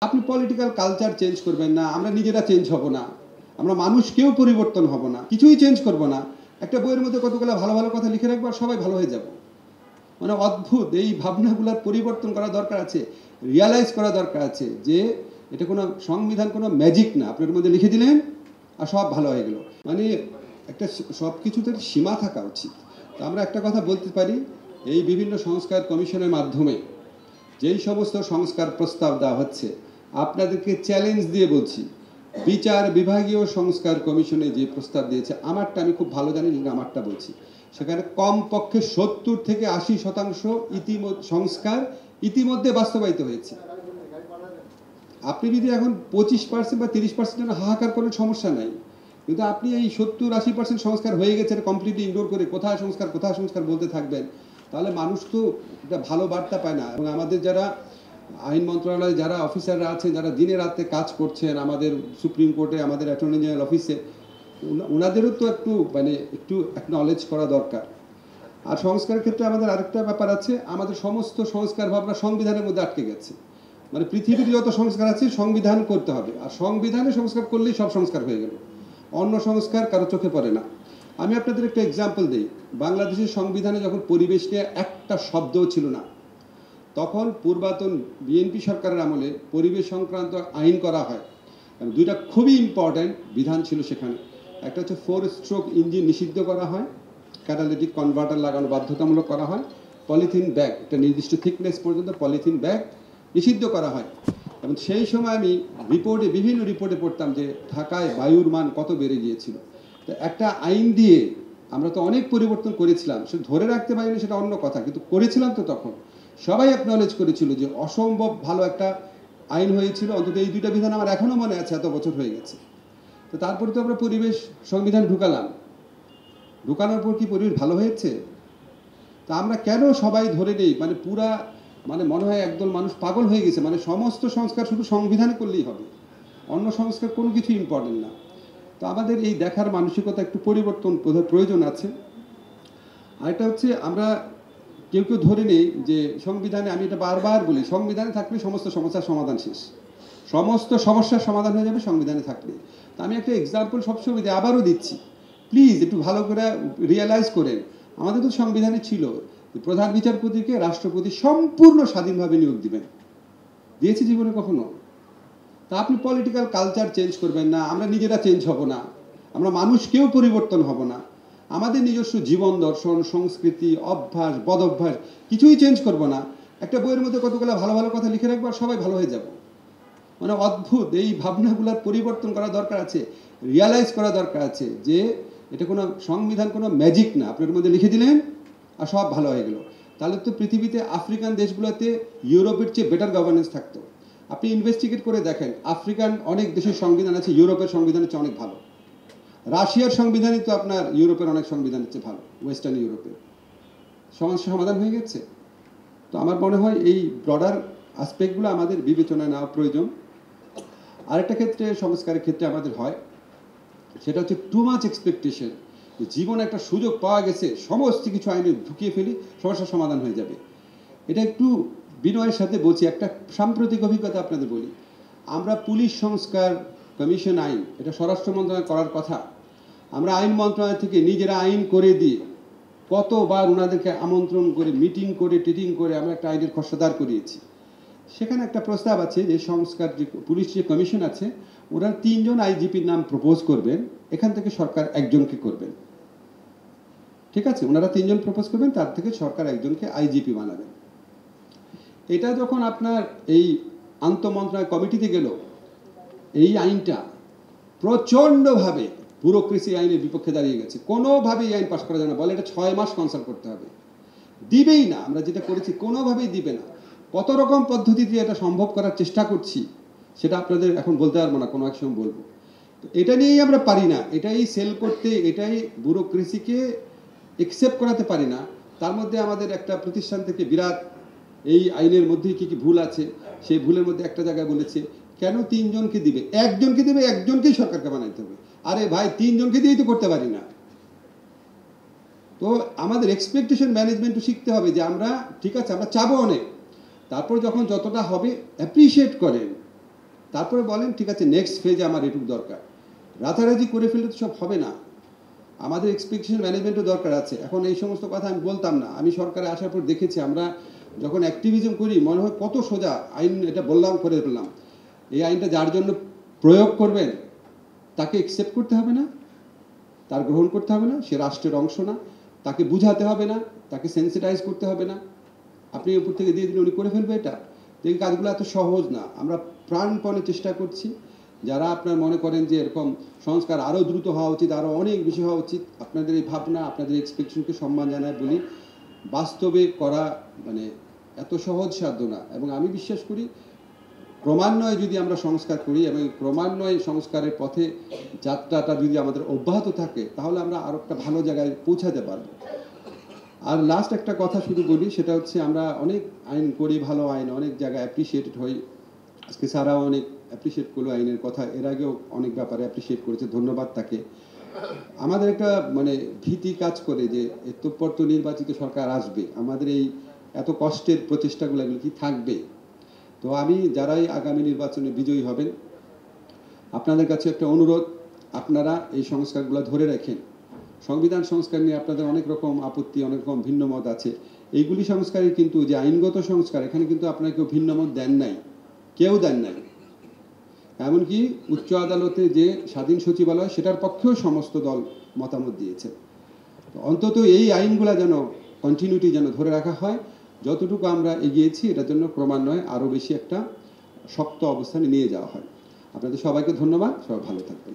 আপনি political culture change করবেন না, আমরা নিজেরা চেঞ্জ হব না, আমরা মানুষ কেউ পরিবর্তন হব না, কিছুই চেঞ্জ করব না। একটা বইয়ের মধ্যে কতগুলো ভালো ভালো কথা লিখে রাখবো আর সবাই ভালো হয়ে যাব। মানে অদ্ভুত এই ভাবনাগুলোর পরিবর্তন করা দরকার আছে, রিয়ালাইজ করা দরকার আছে যে এটা কোনো সংবিধান, কোনো ম্যাজিক না। আপনার মধ্যে লিখে দিলেন আর সব ভালো হয়ে গেল। মানে একটা সব কিছুতে সীমা থাকা উচিত। তো আমরা একটা কথা বলতে পারি, এই বিভিন্ন সংস্কার কমিশনের মাধ্যমে যেই সমস্ত সংস্কার প্রস্তাব দেওয়া হচ্ছে, আপনাদেরকে চ্যালেঞ্জ দিয়ে বলছি, বিচার বিভাগীয় সংস্কার কমিশনে যে প্রস্তাব দিয়েছে, আমারটা আমি খুব ভালো জানি, আমারটা বলছি, সেখানে কমপক্ষে 70 থেকে 80% সংস্কার ইতিমধ্যে বাস্তবায়িত হয়েছে। আপনি যদি এখন 25% বা 30% হাহাকার করেন সমস্যা নাই, কিন্তু আপনি এই 70-80% সংস্কার হয়ে গেছে কমপ্লিটলি ইগনোর করে কোথায় সংস্কার বলতে থাকবেন, তাহলে মানুষ তো একটা ভালো বার্তা পায় না। এবং আমাদের যারা আইন মন্ত্রণালয়ে যারা অফিসাররা আছেন, যারা দিনে রাতে কাজ করছেন, আমাদের সুপ্রিম কোর্টে, আমাদের অ্যাটর্নি জেনারেল অফিসে, ওনাদেরও তো একটু অ্যাকনলেজ করা দরকার। আর সংস্কারের ক্ষেত্রে আমাদের আরেকটা ব্যাপার আছে, আমাদের সমস্ত সংস্কার ভাবনা সংবিধানের মধ্যে আটকে গেছে। মানে পৃথিবীর যত সংস্কার আছে সংবিধান করতে হবে, আর সংবিধানে সংস্কার করলেই সব সংস্কার হয়ে গেল, অন্য সংস্কার কারো চোখে পড়ে না। আমি আপনাদের একটা এক্সাম্পল দিই। বাংলাদেশের সংবিধানে যখন পরিবেশ নিয়ে একটা শব্দও ছিল না, তখন পূর্বাতন বিএনপি সরকারের আমলে পরিবেশ সংক্রান্ত আইন করা হয়। দুইটা খুবই ইম্পর্ট্যান্ট বিধান ছিল সেখানে। একটা হচ্ছে 4 স্ট্রোক ইঞ্জিন নিষিদ্ধ করা হয়, ক্যাটালিটিক কনভার্টার লাগানো বাধ্যতামূলক করা হয়, পলিথিন ব্যাগ একটা নির্দিষ্ট থিকনেস পর্যন্ত পলিথিন ব্যাগ নিষিদ্ধ করা হয়। এবং সেই সময় আমি বিভিন্ন রিপোর্টে পড়তাম যে ঢাকায় বায়ুর মান কত বেড়ে গিয়েছিল। তো একটা আইন দিয়ে আমরা তো অনেক পরিবর্তন করেছিলাম, সে ধরে রাখতে পারিনি সেটা অন্য কথা, কিন্তু করেছিলাম তো। তখন সবাই অ্যাকনলেজ করেছিল যে অসম্ভব ভালো একটা আইন হয়েছিল। অন্তত এই দুইটা বিধান আমার এখনও মনে আছে, এত বছর হয়ে গেছে। তো তারপরে তো আমরা পরিবেশ সংবিধান ঢুকানোর পর কি পরিবেশ ভালো হয়েছে? তা আমরা কেন সবাই ধরে নেই, মানে পুরা, মানে মনে হয় একদল মানুষ পাগল হয়ে গেছে, মানে সমস্ত সংস্কার শুধু সংবিধানে করলেই হবে, অন্য সংস্কার কোনো কিছু ইম্পর্টেন্ট না। তো আমাদের এই দেখার মানসিকতা একটু পরিবর্তন প্রয়োজন আছে। আরেকটা হচ্ছে, আমরা কেউ ধরে নেই যে সংবিধানে, আমি এটা বারবার বলি, সংবিধানে থাকলে সমস্ত সমস্যার সমাধান শেষ, সমস্ত সমস্যার সমাধান হয়ে যাবে সংবিধানে থাকলে। তো আমি একটা এক্সাম্পল সবসময় দিই, আবারও দিচ্ছি, প্লিজ একটু ভালো করে রিয়েলাইজ করেন। আমাদের তো সংবিধানে ছিল প্রধান বিচারপতিকে রাষ্ট্রপতি সম্পূর্ণ স্বাধীনভাবে নিয়োগ দিবেন, দিয়েছে জীবনে কখনো? তা আপনি পলিটিক্যাল কালচার চেঞ্জ করবেন না, আমরা নিজেরা চেঞ্জ হব না, আমরা মানুষ কেউ পরিবর্তন হব না, আমাদের নিজস্ব জীবন দর্শন, সংস্কৃতি, অভ্যাস, বদ অভ্যাস কিছুই চেঞ্জ করব না। একটা বইয়ের মধ্যে কতগুলো ভালো ভালো কথা লিখে রাখবো আর সবাই ভালো হয়ে যাব। মানে অদ্ভুত এই ভাবনাগুলোর পরিবর্তন করা দরকার আছে, রিয়ালাইজ করা দরকার আছে যে এটা কোনো সংবিধান, কোনো ম্যাজিক না। আপনার মধ্যে লিখে দিলেন আর সব ভালো হয়ে গেল। তাহলে তো পৃথিবীতে আফ্রিকান দেশগুলোতে ইউরোপের চেয়ে বেটার গভর্নেন্স থাকতো। আপনি ইনভেস্টিগেট করে দেখেন, আফ্রিকান অনেক দেশের সংবিধান আছে ইউরোপের সংবিধানের চেয়ে অনেক ভালো। রাশিয়ার সংবিধানই তো আপনার ইউরোপের অনেক সংবিধানের চেয়ে ভালো, ওয়েস্টার্ন ইউরোপের। সমস্যা সমাধান হয়ে গেছে। তো আমার মনে হয় এই ব্রডার আসপেক্টগুলো আমাদের বিবেচনায় নেওয়া প্রয়োজন। আরেকটা ক্ষেত্রে, সংস্কারের ক্ষেত্রে আমাদের হয়, সেটা হচ্ছে টু মাচ এক্সপেকটেশন। জীবনে একটা সুযোগ পাওয়া গেছে, সমস্ত কিছু আইনে ঢুকিয়ে ফেলি, সমস্যার সমাধান হয়ে যাবে। এটা একটু বিনয়ের সাথে বলছি, একটা সাম্প্রতিক অভিজ্ঞতা আপনাদের বলি। আমরা পুলিশ সংস্কার কমিশন আইন, এটা স্বরাষ্ট্র মন্ত্রণালয় করার কথা, আমরা আইন মন্ত্রণালয় থেকে নিজেরা আইন করে দিয়ে কতবার ওনাদেরকে আমন্ত্রণ করে, মিটিং করে, টিটিং করে আমরা একটা আইনের খসড়া দাঁড় করিয়েছি। সেখানে একটা প্রস্তাব আছে যে সংস্কার, যে পুলিশ যে কমিশন আছে, ওরা 3 জন আইজিপির নাম প্রপোজ করবেন, এখান থেকে সরকার একজনকে করবেন। ঠিক আছে, ওনারা 3 জন প্রপোজ করবেন, তার থেকে সরকার একজনকে আইজিপি বানাবেন। এটা যখন আপনার এই আন্তঃমন্ত্রণালয় কমিটিতে গেল, এই আইনটা প্রচণ্ডভাবে ব্যুরোক্রেসি আইনের বিপক্ষে দাঁড়িয়ে গেছে, কোনোভাবেই এই আইন পাশ করা যায় না, বলে এটা 6 মাস কনসাল্ট করতে হবে। দিবেই না, আমরা যেটা করেছি কোনোভাবেই দিবে না। কত রকম পদ্ধতি দিয়ে এটা সম্ভব করার চেষ্টা করছি, সেটা আপনাদের এখন বলতে পারবো না, কোনো এক সময় বলবো। তো এটা নিয়েই আমরা পারি না, এটাই সেল করতে, এটাই ব্যুরোক্রেসিকে একসেপ্ট করাতে পারি না। তার মধ্যে আমাদের একটা প্রতিষ্ঠান থেকে বিরাট, এই আইনের মধ্যে কি কি ভুল আছে, সেই ভুলের মধ্যে একটা জায়গায় বলেছে, কেন 3 জনকে দিবে, একজনকে দিবে, একজনকেই সরকারকে বানাইতে হবে। আরে ভাই, 3 জনকে দিয়েই তো করতে পারি না। তো আমাদের এক্সপেকটেশন ম্যানেজমেন্ট শিখতে হবে যে আমরা, ঠিক আছে, আমরা চাবো অনেক, তারপর যখন যতটা হবে অ্যাপ্রিসিয়েট করেন, তারপরে বলেন ঠিক আছে নেক্সট ফেজে আমার এটুকু দরকার। রাতারাতি করে ফেললে তো সব হবে না, আমাদের এক্সপেকটেশন ম্যানেজমেন্টও দরকার আছে। এখন এই সমস্ত কথা আমি বলতাম না, আমি সরকারে আসার পর দেখেছি আমরা যখন অ্যাক্টিভিজম করি মনে হয় কত সোজা আইন, এটা বললাম করে ফেললাম। এই আইনটা যার জন্য প্রয়োগ করবেন তাকে অ্যাকসেপ্ট করতে হবে না, তার গ্রহণ করতে হবে না, সে রাষ্ট্রের অংশ না, তাকে বুঝাতে হবে না, তাকে সেন্সিটাইজ করতে হবে না, আপনি উপর থেকে দিয়ে দিলে উনি করে ফেলবে। এটা এই কাজগুলো এত সহজ না। আমরা প্রাণপণে চেষ্টা করছি। যারা আপনার মনে করেন যে এরকম সংস্কার আরও দ্রুত হওয়া উচিত, আরও অনেক বেশি হওয়া উচিত, আপনাদের এই ভাবনা, আপনাদের এক্সপেকটেশনকে সম্মান জানায় বলি। বাস্তবে করা মানে এত সহজ সাধ্য না। এবং আমি বিশ্বাস করি ক্রমান্বয়ে যদি আমরা সংস্কার করি এবং ক্রমান্বয়ে সংস্কারের পথে যাত্রাটা যদি আমাদের অব্যাহত থাকে তাহলে আমরা আরও একটা ভালো জায়গায় পৌঁছাতে পারবো। আর লাস্ট একটা কথা শুধু বলি, সেটা হচ্ছে আমরা অনেক আইন করি, ভালো আইন অনেক জায়গায় অ্যাপ্রিসিয়েটেড হই। আজকে সারাও অনেক অ্যাপ্রিসিয়েট করলো আইনের কথা, এর আগেও অনেক ব্যাপারে অ্যাপ্রিসিয়েট করেছে, ধন্যবাদ তাকে। আমাদের একটা মানে ভীতি কাজ করে যে এরপর তো নির্বাচিত সরকার আসবে, আমাদের এই এত কষ্টের প্রচেষ্টাগুলো এগুলো কি থাকবে? তো আমি যারাই আগামী নির্বাচনে বিজয়ী হবেন আপনাদের কাছে একটা অনুরোধ, আপনারা এই সংস্কারগুলো ধরে রাখেন। সংবিধান সংস্কার নিয়ে আপনাদের অনেক রকম আপত্তি, অনেক রকম ভিন্ন মত আছে। এইগুলি সংস্কারের কিন্তু যে আইনগত সংস্কার, এখানে কিন্তু আপনারা কেউ ভিন্ন মত দেন নাই, কেউ দেন নাই। এমনকি উচ্চ আদালতে যে স্বাধীন সচিবালয় সেটার পক্ষেও সমস্ত দল মতামত দিয়েছে। অন্তত এই আইনগুলা যেন কন্টিনিউটি যেন ধরে রাখা হয়। যতটুকু আমরা এগিয়েছি এটার জন্য ক্রমান্বয়ে আরও বেশি একটা শক্ত অবস্থানে নিয়ে যাওয়া হয়। আপনাদের সবাইকে ধন্যবাদ, সবাই ভালো থাকবেন।